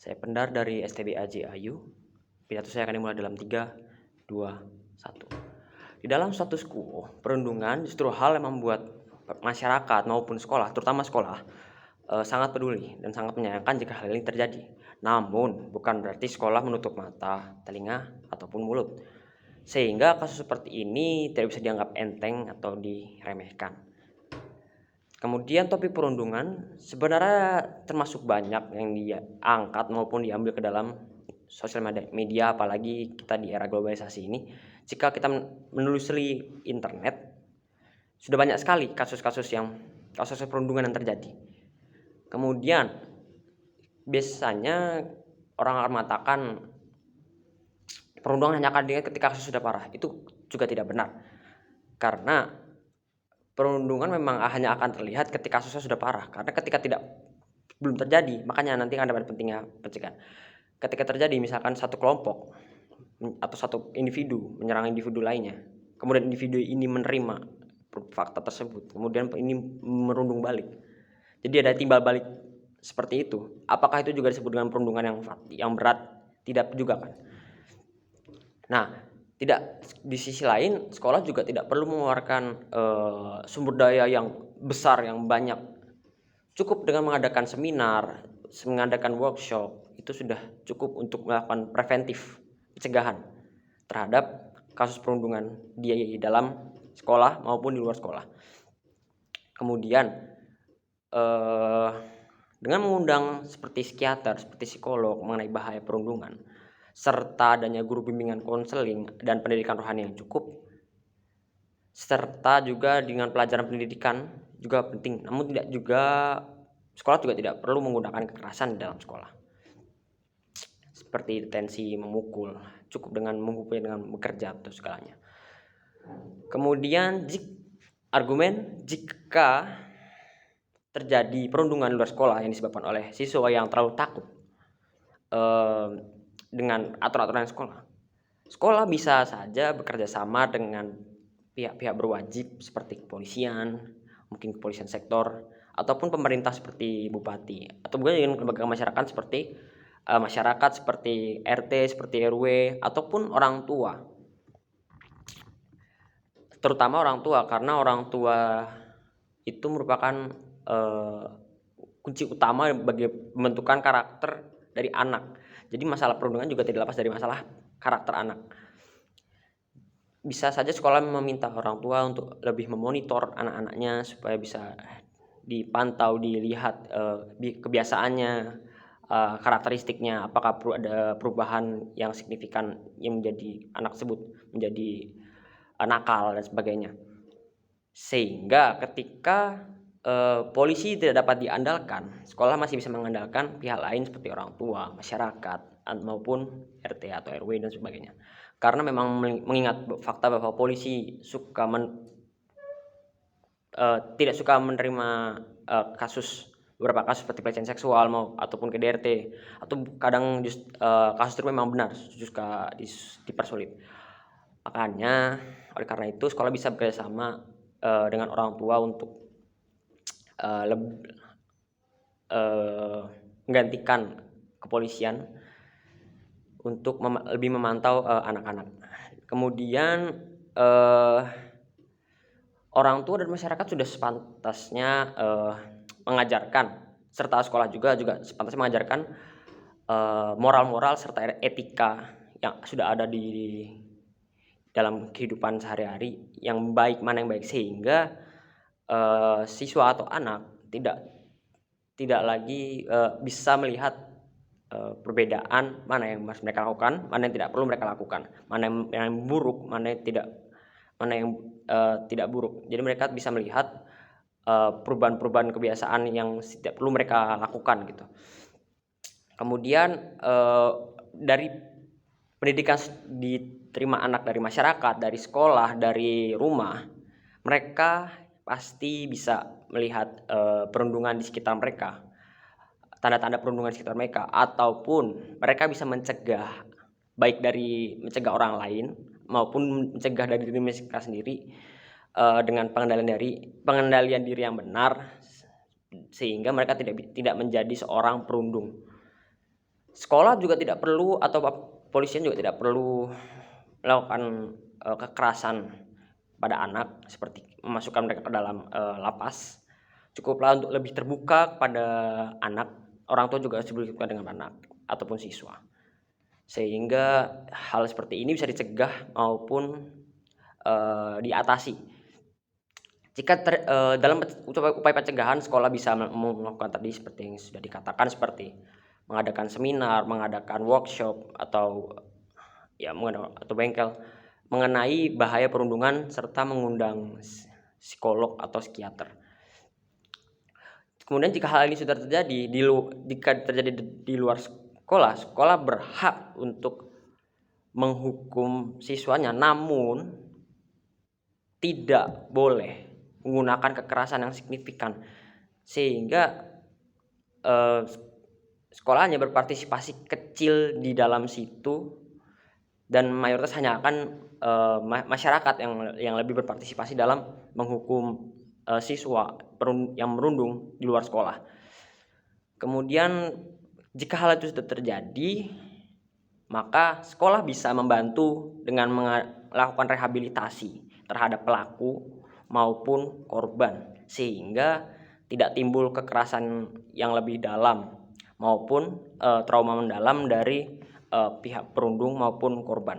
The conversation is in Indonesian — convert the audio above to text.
Saya Pendar dari STB AJ Ayu. Pidato saya akan dimulai dalam 3, 2, 1. Di dalam status quo, perundungan justru hal yang membuat masyarakat maupun sekolah, terutama sekolah, sangat peduli dan sangat menyayangkan jika hal ini terjadi. Namun, bukan berarti sekolah menutup mata, telinga, ataupun mulut. Sehingga kasus seperti ini tidak bisa dianggap enteng atau diremehkan. Kemudian topik perundungan sebenarnya termasuk banyak yang diangkat maupun diambil ke dalam sosial media, apalagi kita di era globalisasi ini. Jika kita menelusuri internet, sudah banyak sekali kasus perundungan yang terjadi. Kemudian biasanya orang akan mengatakan perundungan hanya akan dilihat ketika kasus sudah parah. Itu juga tidak benar, karena perundungan memang hanya akan terlihat ketika kasusnya sudah parah. Karena ketika belum terjadi, makanya nanti akan ada pentingnya pencegahan. Ketika terjadi misalkan satu kelompok atau satu individu menyerang individu lainnya, kemudian individu ini menerima fakta tersebut, kemudian ini merundung balik, jadi ada timbal balik seperti itu. Apakah itu juga disebut dengan perundungan yang berat? Tidak juga kan. Nah, tidak, di sisi lain sekolah juga tidak perlu mengeluarkan sumber daya yang besar, yang banyak. Cukup dengan mengadakan seminar, mengadakan workshop, itu sudah cukup untuk melakukan preventif, pencegahan terhadap kasus perundungan di dalam sekolah maupun di luar sekolah. Kemudian dengan mengundang seperti psikiater, seperti psikolog mengenai bahaya perundungan, serta adanya guru bimbingan konseling dan pendidikan rohani yang cukup, serta juga dengan pelajaran pendidikan juga penting. Namun sekolah juga tidak perlu menggunakan kekerasan di dalam sekolah, seperti detensi, memukul. Cukup dengan memukul dengan bekerja atau segalanya. Kemudian argumen jika terjadi perundungan di luar sekolah yang disebabkan oleh siswa yang terlalu takut dengan aturan-aturan sekolah bisa saja bekerja sama dengan pihak-pihak berwajib seperti kepolisian, mungkin kepolisian sektor, ataupun pemerintah seperti bupati, atau juga dengan lembaga masyarakat seperti RT, seperti RW, ataupun orang tua. Terutama orang tua, karena orang tua itu merupakan kunci utama bagi pembentukan karakter dari anak. Jadi masalah perundungan juga tidak lepas dari masalah karakter anak. Bisa saja sekolah meminta orang tua untuk lebih memonitor anak-anaknya supaya bisa dipantau, dilihat kebiasaannya, karakteristiknya, apakah perlu ada perubahan yang signifikan yang menjadi anak tersebut menjadi nakal dan sebagainya. Sehingga ketika polisi tidak dapat diandalkan, sekolah masih bisa mengandalkan pihak lain seperti orang tua, masyarakat, maupun RT atau RW dan sebagainya. Karena memang mengingat fakta bahwa polisi tidak suka menerima beberapa kasus seperti pelecehan seksual ataupun KDRT, atau kadang kasus itu memang benar suka dipersulit. Makanya oleh karena itu sekolah bisa bekerjasama dengan orang tua untuk menggantikan kepolisian untuk lebih memantau anak-anak. Kemudian orang tua dan masyarakat sudah sepantasnya mengajarkan, serta sekolah juga sepantasnya mengajarkan moral-moral serta etika yang sudah ada di dalam kehidupan sehari-hari, yang baik, mana yang baik, sehingga siswa atau anak tidak lagi bisa melihat perbedaan mana yang harus mereka lakukan, mana yang tidak perlu mereka lakukan, mana yang buruk, mana yang tidak buruk. Jadi mereka bisa melihat perubahan-perubahan kebiasaan yang tidak perlu mereka lakukan gitu. Kemudian dari pendidikan diterima anak dari masyarakat, dari sekolah, dari rumah, mereka pasti bisa melihat perundungan di sekitar mereka, tanda-tanda perundungan di sekitar mereka, ataupun mereka bisa mencegah, baik dari mencegah orang lain maupun mencegah dari diri mereka sendiri dengan pengendalian diri yang benar, sehingga mereka tidak menjadi seorang perundung. Sekolah juga tidak perlu atau polisian juga tidak perlu melakukan kekerasan pada anak seperti memasukkan mereka ke dalam lapas. Cukuplah untuk lebih terbuka kepada anak, orang tua juga harus terbuka dengan anak ataupun siswa. Sehingga hal seperti ini bisa dicegah maupun diatasi. Jika dalam upaya pencegahan, sekolah bisa melakukan tadi seperti yang sudah dikatakan, seperti mengadakan seminar, mengadakan workshop atau bengkel mengenai bahaya perundungan serta mengundang psikolog atau psikiater. Kemudian jika hal ini sudah terjadi jika terjadi di luar sekolah, sekolah berhak untuk menghukum siswanya, namun tidak boleh menggunakan kekerasan yang signifikan, sehingga sekolah hanya berpartisipasi kecil di dalam situ dan mayoritas hanya akan masyarakat yang lebih berpartisipasi dalam menghukum siswa yang merundung di luar sekolah. Kemudian jika hal itu sudah terjadi, maka sekolah bisa membantu dengan melakukan rehabilitasi terhadap pelaku maupun korban, sehingga tidak timbul kekerasan yang lebih dalam maupun trauma mendalam dari pihak perundung maupun korban.